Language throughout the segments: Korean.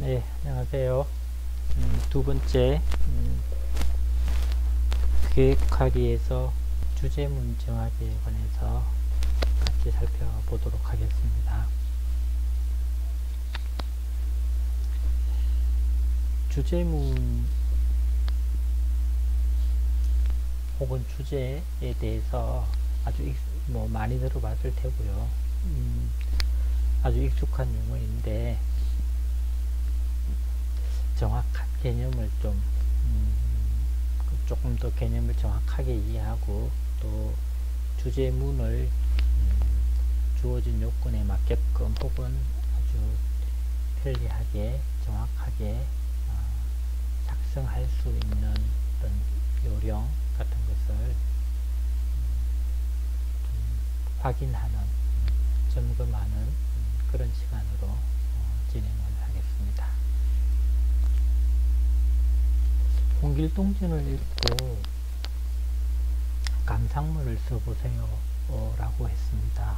네, 안녕하세요. 두 번째, 기획하기에서 주제문 정하기에 관해서 같이 살펴보도록 하겠습니다. 주제문 혹은 주제에 대해서 아주 많이 들어봤을 테고요. 아주 익숙한 용어인데 정확한 개념을 조금 더 개념을 정확하게 이해하고 또 주제문을 주어진 요건에 맞게끔 혹은 아주 편리하게 정확하게 작성할 수 있는 어떤 요령 같은 것을 확인하는, 점검하는 그런 시간으로 진행을 하겠습니다. 홍길동전을 읽고 감상문을 써보세요 라고 했습니다.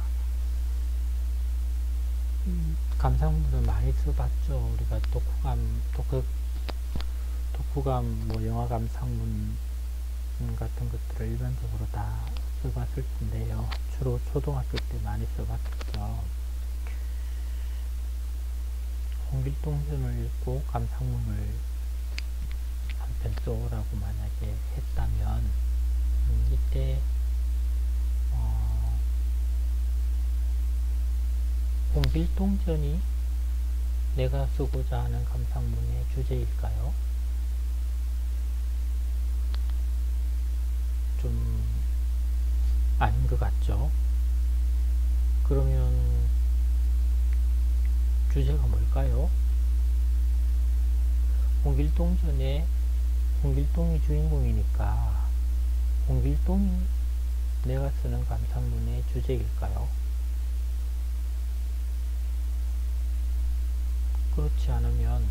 감상문을 많이 써봤죠. 우리가 독후감, 영화 감상문 같은 것들을 일반적으로 다 써봤을 텐데요. 주로 초등학교 때 많이 써봤죠. 홍길동전을 읽고 감상문을 한 편 써오라고 만약에 했다면 이때 홍길동전이 내가 쓰고자 하는 감상문의 주제일까요? 좀 아닌 것 같죠? 그러면 주제가 뭘까요? 홍길동전에 홍길동이 주인공이니까 홍길동이 내가 쓰는 감상문의 주제일까요? 그렇지 않으면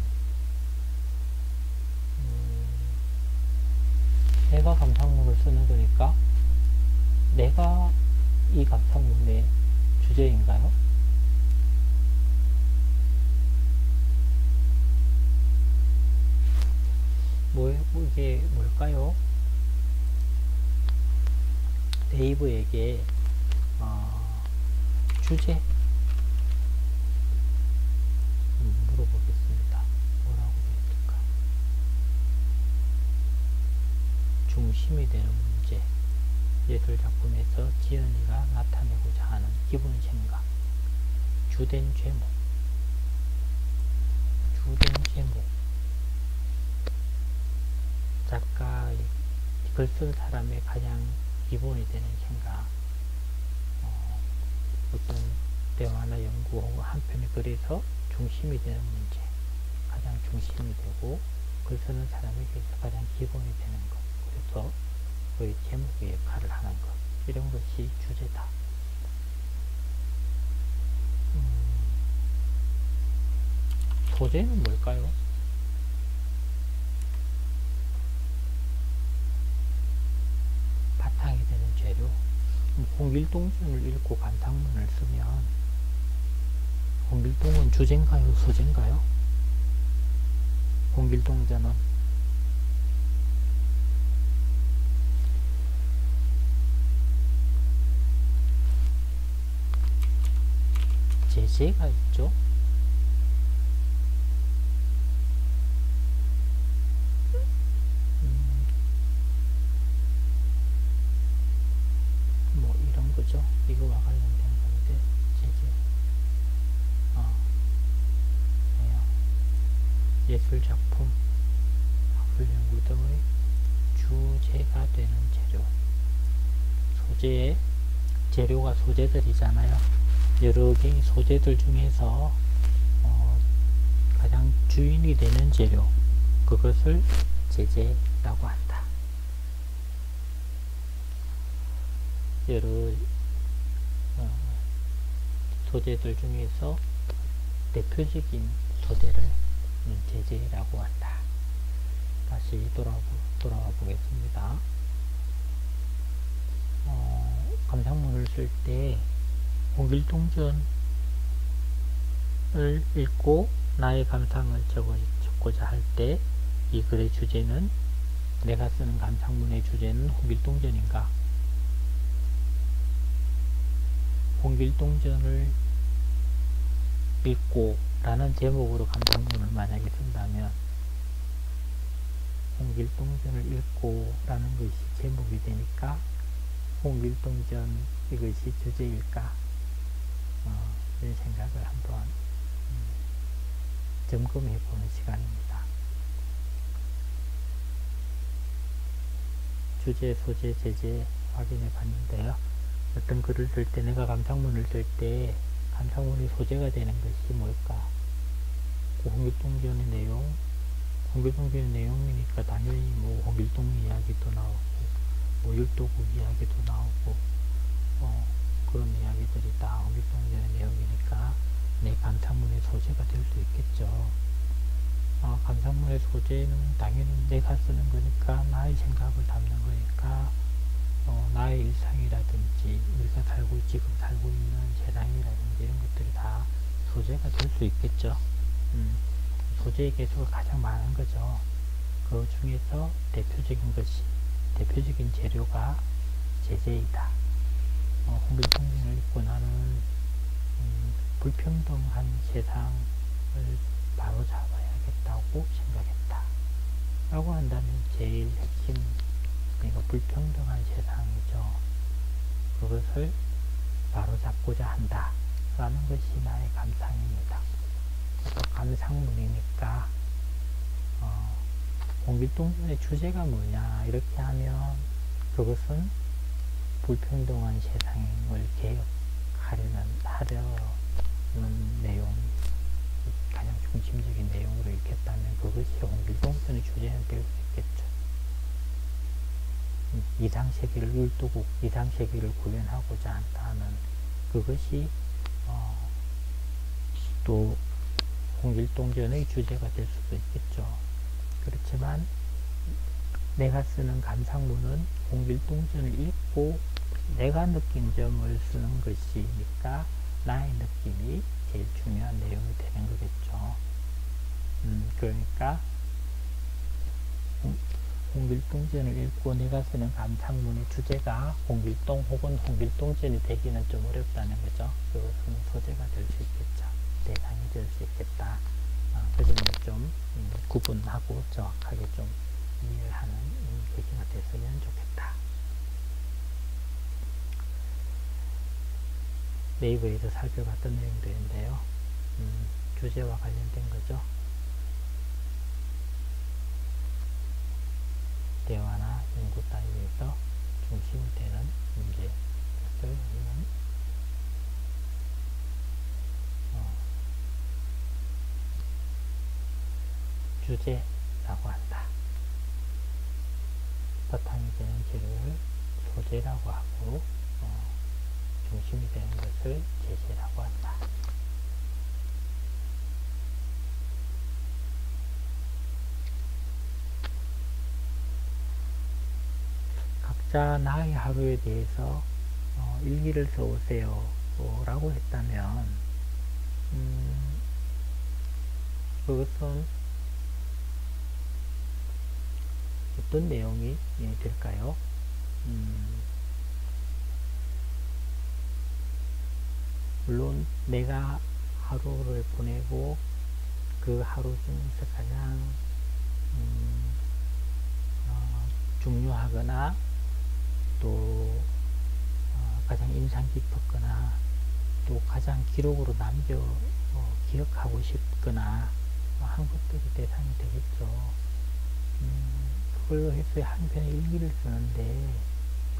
내가 감상문을 쓰는 거니까 내가 이 감상문의 주제인가요? 이게 뭘까요? 네이버에게 주제 물어보겠습니다. 뭐라고 되었을까? 중심이 되는 문제, 예술작품에서 지연이가 나타내고자 하는 기본 생각, 주된 제목, 작가의 글 쓴 사람의 가장 기본이 되는 생각, 어떤 대화나 연구 혹은 한 편의 글에서 중심이 되는 문제, 가장 중심이 되고 글 쓰는 사람에게서 가장 기본이 되는 것, 그래서 그의 제목의 역할을 하는 것, 이런 것이 주제다. 소재는 뭘까요? 바탕이 되는 재료. 홍길동전을 읽고 감상문을 쓰면 홍길동은 주제인가요? 소재인가요? 홍길동전은 제재가 있죠. 이런 거죠. 이거와 관련된 건데, 제재. 예술작품, 학술연구 등의 주제가 되는 재료. 소재의 재료가 소재들이잖아요. 여러 개의 소재들 중에서 가장 주인이 되는 재료, 그것을 제재라고 한다. 여러 소재들 중에서 대표적인 소재를 제재라고 한다. 다시 돌아와 보겠습니다. 감상문을 쓸 때 홍길동전을 읽고 나의 감상을 적고자 할 때 이 글의 주제는, 내가 쓰는 감상문의 주제는 홍길동전인가? 홍길동전을 읽고 라는 제목으로 감상문을 만약에 쓴다면 홍길동전을 읽고 라는 것이 제목이 되니까 홍길동전 이것이 주제일까? 이런 생각을 한번 점검해 보는 시간입니다. 주제, 소재, 제재 확인해 봤는데요. 어떤 글을 쓸 때, 내가 감상문을 쓸 때 감상문의 소재가 되는 것이 뭘까? 홍길동전의 내용, 홍길동전의 내용이니까 당연히 뭐 홍길동 이야기도 나오고, 뭐 율도국 이야기도 나오고, 그런 이야기들이 다 홍길동전의 내용이니까 내 감상문의 소재가 될 수 있겠죠. 감상문의 소재는 당연히 내가 쓰는 거니까, 나의 생각을 담는 거니까, 나의 일상이라든지 우리가 지금 살고 있는 세상이라든지 이런 것들이 다 소재가 될 수 있겠죠. 소재의 개수가 가장 많은 거죠. 그 중에서 대표적인 재료가 제재이다. 홍길동전을 읽고 나는 불평등한 세상을 바로잡아야겠다고 생각했다 라고 한다면 제일 핵심, 그러니까 불평등한 세상이죠. 그것을 바로잡고자 한다 라는 것이 나의 감상입니다. 감상문이니까 홍길동전의 주제가 뭐냐 이렇게 하면 그것은 불평등한 세상을 개혁하려는 내용, 가장 중심적인 내용으로 읽겠다면 그것이 홍길동전의 주제는 될 수 있겠죠. 이상세계를, 율도국 이상세계를 구현하고자 한다는 그것이 또 홍길동전의 주제가 될 수도 있겠죠. 그렇지만 내가 쓰는 감상문은 홍길동전을 읽고 내가 느낀 점을 쓰는 것이니까 나의 느낌이 제일 중요한 내용이 되는 거겠죠. 그러니까 홍길동전을 읽고 내가 쓰는 감상문의 주제가 홍길동 혹은 홍길동전이 되기는 좀 어렵다는 거죠. 그것은 소재가 될 수 있겠죠. 대상이 될 수 있겠다. 그 점을 좀 구분하고 정확하게 좀 이해를 하는 계기가 됐으면 좋겠다. 네이버에서 살펴봤던 내용들인데요. 주제와 관련된 거죠. 대화나 연구 따위에서 중심이 되는 문제를 우리는 주제라고 한다. 바탕이 되는 재료를 소재라고 하고 중심이 되는 것을 제재라고 한다. 각자 나의 하루에 대해서 일기를 써오세요 라고 했다면 그것은 어떤 내용이 될까요? 물론 내가 하루를 보내고 그 하루 중에서 가장 중요하거나 또 가장 인상 깊었거나 또 가장 기록으로 기억하고 싶거나 한 것들이 대상이 되겠죠. 그걸로 해서 한 편의 일기를 쓰는데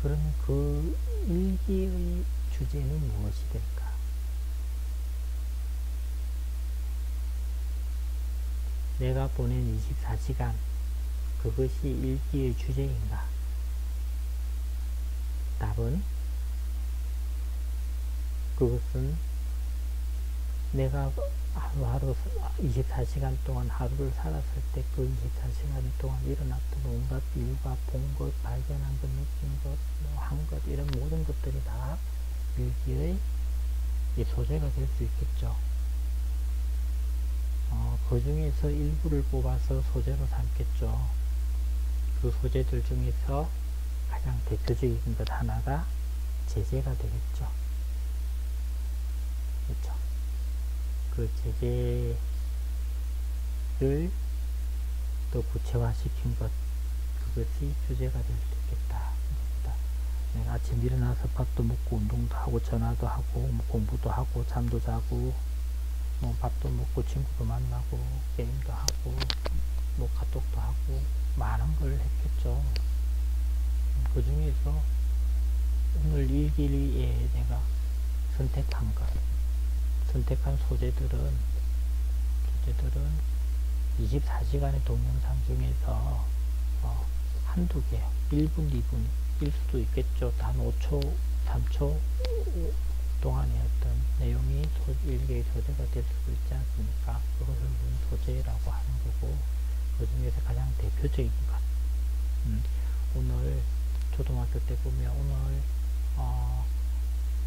그러면 그 일기의 주제는 무엇이 될까? 내가 보낸 24시간 그것이 일기의 주제인가? 답은 그것은 내가 하루하루 24시간 동안 하루를 살았을 때 그 24시간 동안 일어났던 온갖 일과 본 것, 발견한 것, 느낀 것, 한 것 이런 모든 것들이 다 일기의 소재가 될 수 있겠죠. 그 중에서 일부를 뽑아서 소재로 삼겠죠. 그 소재들 중에서 가장 대표적인 것 하나가 제재가 되겠죠. 그렇죠. 그 제재를 또 구체화시킨 것, 그것이 주제가 될 수 있겠다. 내가 아침 일어나서 밥도 먹고 운동도 하고 전화도 하고 뭐 공부도 하고 잠도 자고 뭐 밥도 먹고 친구도 만나고 게임도 하고 뭐 카톡도 하고 많은 걸 했겠죠. 그 중에서 오늘 일기에 내가 선택한 소재들은 24시간의 동영상 중에서 한두 개, 1분, 2분 일 수도 있겠죠. 단 5초, 3초 동안의 어떤 내용이 일기의 소재가 될 수도 있지 않습니까? 그것을 소재라고 하는 거고, 그 중에서 가장 대표적인 것. 오늘 초등학교 때 보면 오늘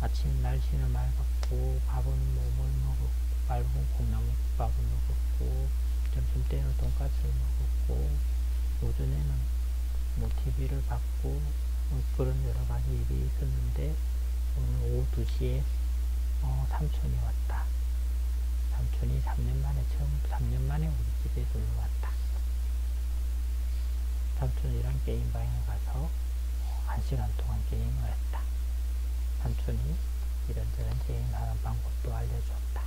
아침 날씨는 맑았고 밥은 뭘 먹었고 맑은 콩나물밥을 먹었고 점심 때는 돈까스를 먹었고 오전에는 뭐 TV를 봤고 그런 여러 가지 일이 있었는데 오늘 오후 2시에 삼촌이 왔다. 삼촌이 3년 만에 우리 집에 놀러 왔다. 삼촌이랑 게임방에 가서 1시간 동안 게임을 했다. 삼촌이 이런저런 게임하는 방법도 알려줬다.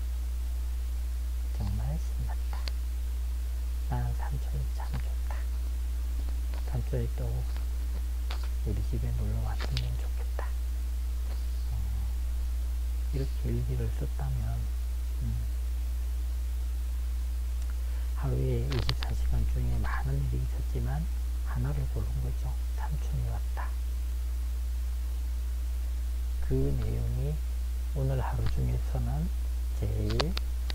정말 신났다. 나는 삼촌이 참 좋다. 삼촌이 또 우리 집에 놀러 왔으면 좋겠다. 이렇게 일기를 썼다면 하루에 24시간 중에 많은 일이 있었지만 하나를 고른 거죠. 삼촌이 왔다. 그 내용이 오늘 하루 중에서는 제일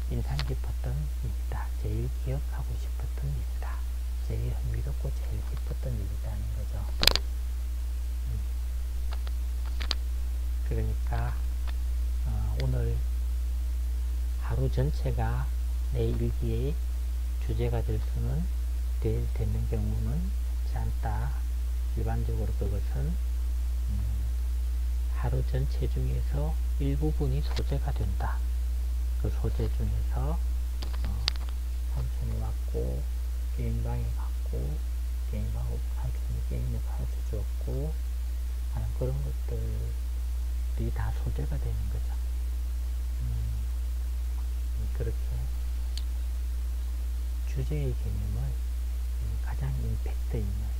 인상 깊었던 일이다. 제일 기억하고 싶었던 일이다. 제일 흥미롭고 제일 기뻤던 일이라는 거죠. 그러니까 오늘 하루 전체가 내 일기의 주제가 되는 경우는 있지 않다. 일반적으로 그것은 하루 전체 중에서 일부분이 소재가 된다. 그 소재 중에서 삼촌이 왔고 게임방에 갔고 게임하고 삼촌이 게임을 가르쳐 주었고 하는 그런 것들이 다 소재가 되는 거죠. 그렇게 주제의 개념을 가장 임팩트 있는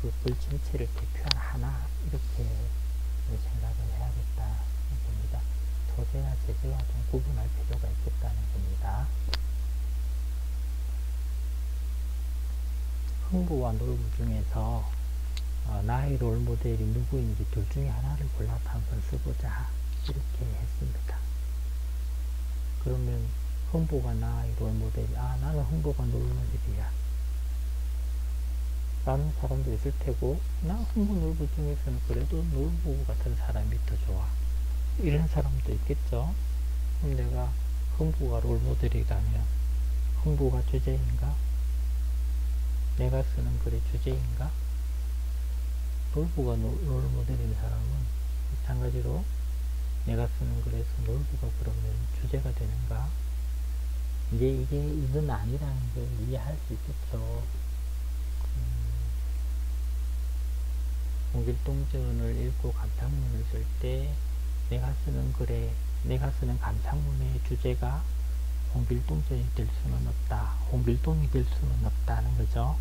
그 글 전체를 대표하는 하나 이렇게 생각을 해야겠다는 겁니다. 소재와 제재와 좀 구분할 필요가 있겠다는 겁니다. 흥부와 놀부 중에서 나의 롤모델이 누구인지 둘 중에 하나를 골라서 한번 써보자 이렇게 했습니다. 그러면 흥부가 나의 롤모델이 나는 흥부가 롤모델이야 라는 사람도 있을 테고 나 흥부 놀부 중에서는 그래도 놀부 같은 사람이 더 좋아 이런 사람도 있겠죠. 그럼 내가 흥부가 롤모델이라면 흥부가 주제인가? 내가 쓰는 글의 주제인가? 놀부가 롤모델인 사람은 마찬가지로 내가 쓰는 글에서 놀부가 그러면 주제가 되는가? 이제 이건 아니라는 걸 이해할 수 있겠죠. 홍길동전을 읽고 감상문을 쓸 때 내가 쓰는 감상문의 주제가 홍길동전이 될 수는 없다. 홍길동이 될 수는 없다는 거죠.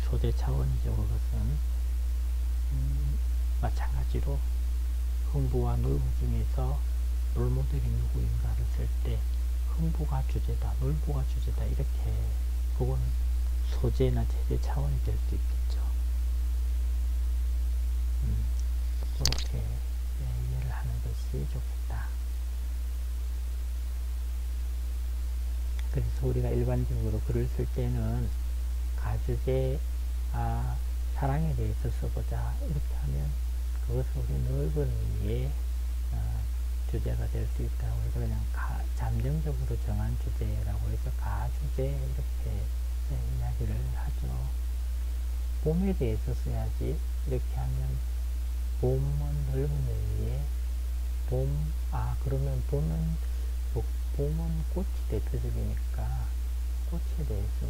소재 차원이죠. 그것은 마찬가지로 흥부와 놀부 중에서 롤모델이 누구인가를 쓸 때 흥부가 주제다, 놀부가 주제다 이렇게 그건 소재나 제재 차원이 될 수 있겠죠. 그렇게 이해를 하는 것이 좋겠다. 그래서 우리가 일반적으로 글을 쓸 때는 가주제, 사랑에 대해서 써보자 이렇게 하면 그것을 우리 넓은 의미의 주제가 될 수 있다고 해서 그냥 잠정적으로 정한 주제라고 해서 주제 이렇게 이야기를 하죠. 봄에 대해서 써야지. 이렇게 하면 봄은 넓은 의미에 그러면 봄은 꽃이 대표적이니까 꽃에 대해서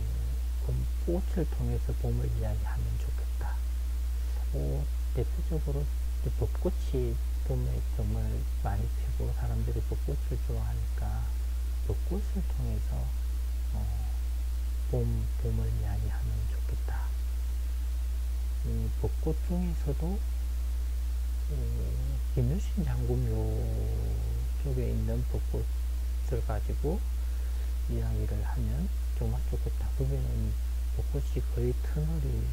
꽃을 통해서 봄을 이야기하면 좋겠다. 대표적으로 벚꽃이 봄에 정말 많이 피고 사람들이 벚꽃을 좋아하니까 벚꽃을 통해서 봄을 이야기하면 좋겠다. 벚꽃 중에서도 김유신 장군묘 쪽에 있는 벚꽃을 가지고 이야기를 하면 정말 좋겠다. 거기는 벚꽃이 거의 터널이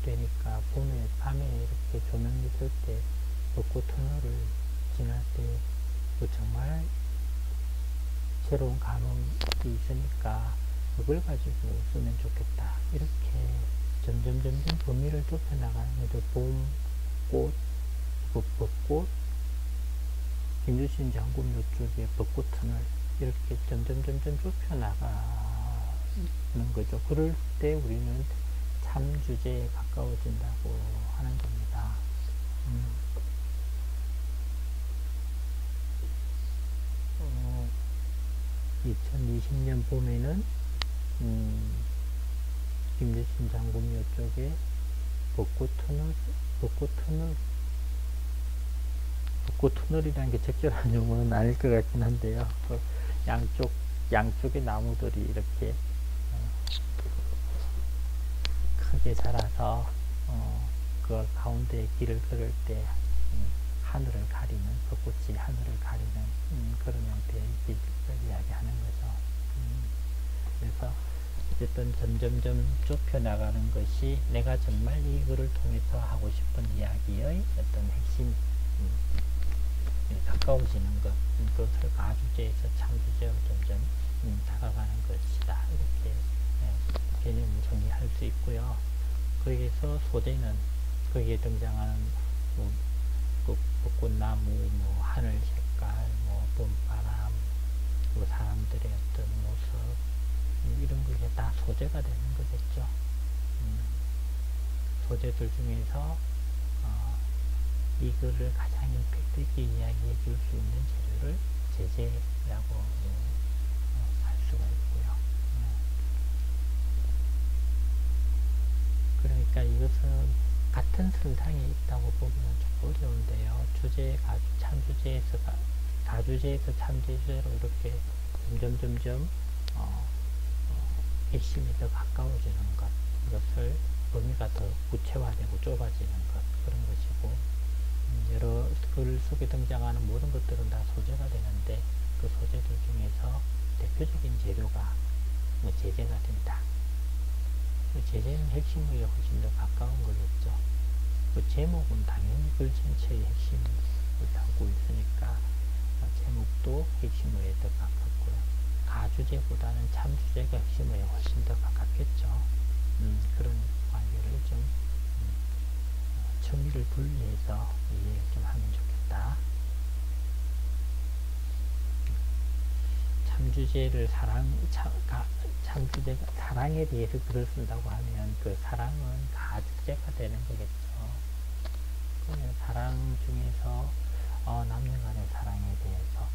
되니까 밤에 이렇게 조명이 뜰 때 벚꽃 터널을 지날 때 정말 새로운 감흥이 있으니까 그걸 가지고 쓰면 좋겠다. 이렇게 점점 범위를 좁혀 나가는데 봄꽃, 벚꽃, 김유신 장군묘 쪽에 벚꽃 터널 이렇게 점점 좁혀 나가는 거죠. 그럴 때 우리는 참 주제에 가까워진다고 하는 겁니다. 2020년 봄에는 김유신 장군묘 쪽에 벚꽃 터널이라는 게 적절한 용어는 아닐 것 같긴 한데요. 양쪽의 나무들이 이렇게 크게 자라서 그 가운데 길을 걸을 때 하늘을 가리는 벚꽃이 하늘을 가리는 그런 형태의 길을 이야기하는 거죠. 그래서 어쨌든 점점 좁혀 나가는 것이 내가 정말 이거를 통해서 하고 싶은 이야기의 어떤 핵심 가까워지는 것, 그것을 가주제에서 참주제로 점점 다가가는 것이다. 이렇게 개념을 정리할 수 있고요. 거기에서 소재는 거기에 등장하는 벚꽃나무, 하늘 색깔, 봄바람, 사람들의 어떤 모습, 이런 게 다 소재가 되는 거겠죠. 소재들 중에서 이거를 가장 임팩트 있게 이야기해 줄 수 있는 재료를 제재라고 할 수가 있고요. 그러니까 이것은 같은 설상에 있다고 보기는 좀 어려운데요. 참주제에서 가주제에서 참주제로 이렇게 점점 핵심이 더 가까워지는 것, 이것을 범위가 더 구체화되고 좁아지는 것, 그런 것이고, 여러 글 속에 등장하는 모든 것들은 다 소재가 되는데 그 소재들 중에서 대표적인 재료가 제재가 된다. 제재는 핵심에 훨씬 더 가까운 거겠죠. 그 제목은 당연히 글 전체의 핵심을 담고 있으니까 제목도 핵심에 더 가깝고요. 가주제보다는 참주제가 핵심에 훨씬 더 가깝겠죠. 그런 관계를 좀 첨의를 분리해서 이해를 좀 하면 좋겠다. 참주제를 참주제가 사랑에 대해서 글을 쓴다고 하면 그 사랑은 가주제가 되는 거겠죠. 그러면 사랑 중에서 남녀간의 사랑에 대해서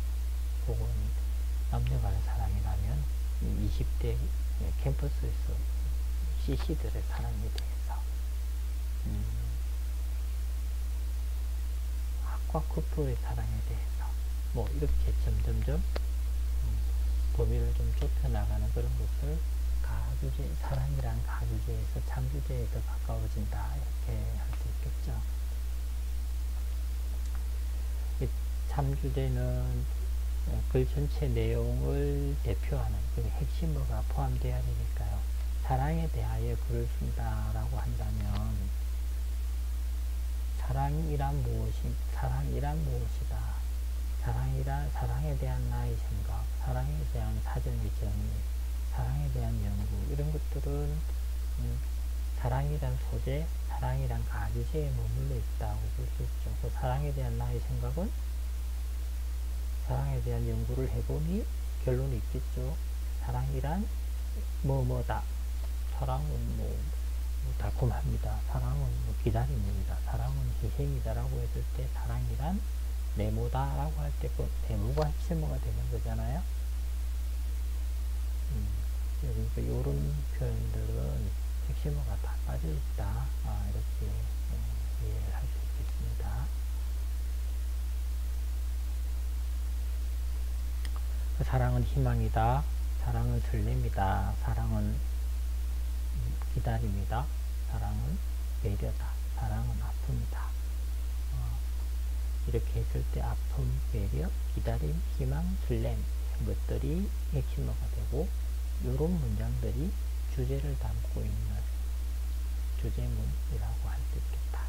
혹은 남녀간의 사랑이라면 20대 캠퍼스에서 CC들의 사랑에 대해서 학과 커플의 사랑에 대해서 이렇게 점점점 범위를 좀 좁혀 나가는 그런 것을 가주제, 사랑이란 가주제에서 참주제에 더 가까워진다, 이렇게 할 수 있겠죠. 참주제는 글 전체 내용을 대표하는 핵심어가 포함되어야 되니까요. 사랑에 대하여 글을 쓴다라고 한다면 사랑이란 무엇이다. 사랑에 대한 나의 생각, 사랑에 대한 사전의 정의, 사랑에 대한 연구, 이런 것들은 사랑이란 소재, 사랑이란 가주제에 머물러 있다고 볼 수 있죠. 그 사랑에 대한 나의 생각은 사랑에 대한 연구를 해보니 결론이 있겠죠. 사랑에 사랑이란 뭐뭐다. 사랑은 뭐 달콤합니다. 사랑은 뭐 기다림입니다. 사랑은 희생이다 라고 했을 때 사랑이란 네모다 라고 할 때 그 네모가 핵심어가 되는 거잖아요. 그러니까 이런 표현들은 핵심어가 다 빠져있다. 이렇게 이해를 할 수 있겠습니다. 사랑은 희망이다. 사랑은 설렘이다. 사랑은 기다림이다. 사랑은 배려다. 사랑은 아픔이다. 이렇게 했을 때 아픔, 배려, 기다림, 희망, 설렘 이런 것들이 핵심어가 되고 이런 문장들이 주제를 담고 있는 주제문이라고 할 수 있겠다.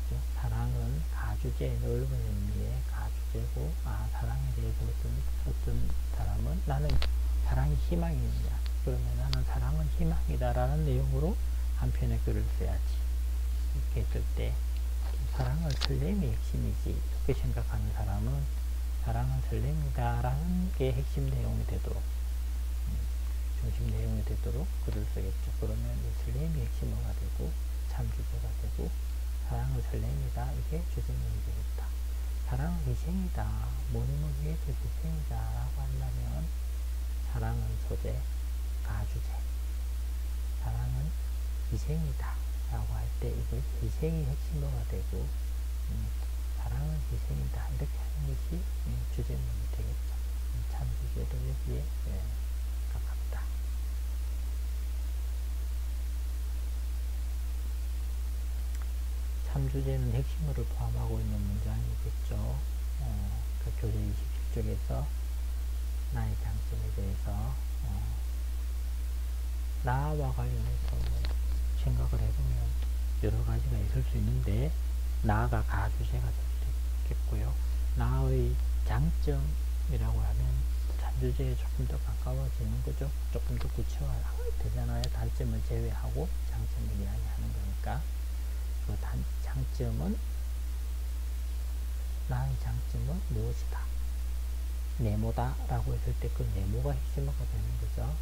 그렇죠? 사랑은 가주제, 넓은 의미의 가주제고 사랑에 대해서 어떤 사람은 나는 사랑이 희망이냐 그러면 나는 사랑은 희망이다 라는 내용으로 한 편의 글을 써야지. 이렇게 했을 때 사랑은 설렘이 핵심이지 이렇게 생각하는 사람은 사랑은 설렘이다 라는 게 핵심 내용이 되도록 중심 내용이 되도록 글을 쓰겠죠. 그러면 이 설렘이 핵심어가 되고 참주제가 되고 사랑은 설렘이다 이게 주제문이 되겠다. 사랑은 희생이다. 뭐니 뭐니 해도 희생이다 라고 한다면 사랑은 소재, 가주제. 사랑은 희생이다 라고 할 때 이걸 희생이 핵심어가 되고 사랑은 희생이다 이렇게 하는 것이 주제문이 되겠죠. 참주제도 여기에 가깝다. 참주제는 핵심어를 포함하고 있는 문장이겠죠. 그 교재 27쪽에서 나의 장점에 대해서 나와 관련해서 생각을 해보면 여러 가지가 있을 수 있는데 나가 가주제가 될 수 있겠고요. 나의 장점이라고 하면 참주제에 조금 더 가까워지는 거죠. 조금 더 구체화 되잖아요. 단점을 제외하고 장점을 이야기하는 거니까 그 장점은 나의 장점은 무엇이다. 네모다 라고 했을 때 그 네모가 핵심어가 되는 거죠.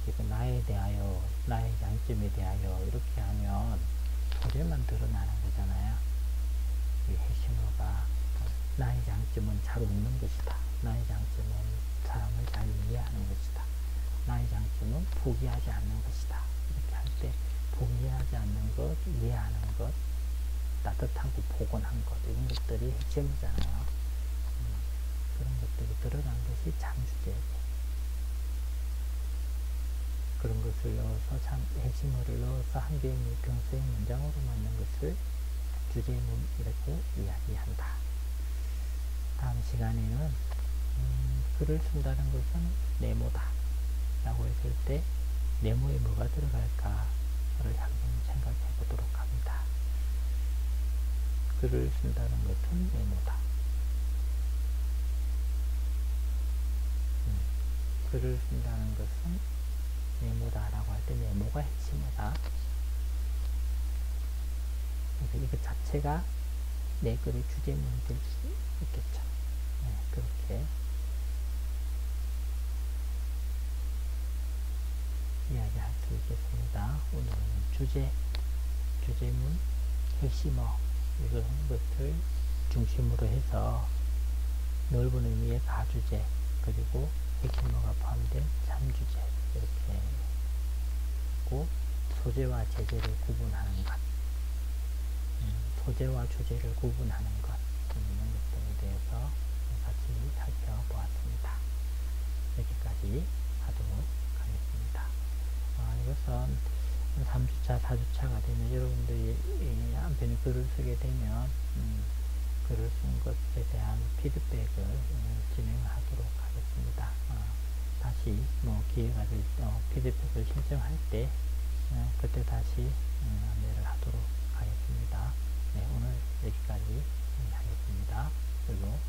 그리고 나에 대하여, 나의 장점에 대하여 이렇게 하면 소재만 드러나는 거잖아요. 이 핵심어가 나의 장점은 잘 웃는 것이다. 나의 장점은 사람을 잘 이해하는 것이다. 나의 장점은 포기하지 않는 것이다. 이렇게 할 때 포기하지 않는 것, 이해하는 것, 따뜻하고 포근한 것 이런 것들이 핵심이잖아요. 그런 것들이 들어간 것이 참주제고 그런 것을 넣어서 핵심어를 넣어서 한 개의 평소의 문장으로 만든 것을 주제문이라고 이야기한다. 다음 시간에는 글을 쓴다는 것은 네모다 라고 했을 때 네모에 뭐가 들어갈까를 한번 생각해 보도록 합니다. 글을 쓴다는 것은 네모다. 글을 쓴다는 것은 네모다 라고 할 때 네모가 핵심이다. 그래서 이것 자체가 내 글의 주제문이 될 수 있겠죠. 그렇게 이야기할 수 있겠습니다. 오늘은 주제문, 핵심어 이런 것을 중심으로 해서 넓은 의미의 가주제 그리고 핵심어가 포함된 참주제 이렇게 있고 소재와 제재를 구분하는 것 소재와 주제를 구분하는 것 이런 것들에 대해서 같이 살펴보았습니다. 여기까지 하도록 하겠습니다. 이것은 3주차, 4주차가 되면 여러분들이 한 편의 글을 쓰게 되면 글을 쓴 것에 대한 피드백을 진행하도록 하겠습니다. 다시 기회가 될 피드백을 신청할 때 그때 다시 안내를 하도록 하겠습니다. 네, 오늘 여기까지 하겠습니다. 그리고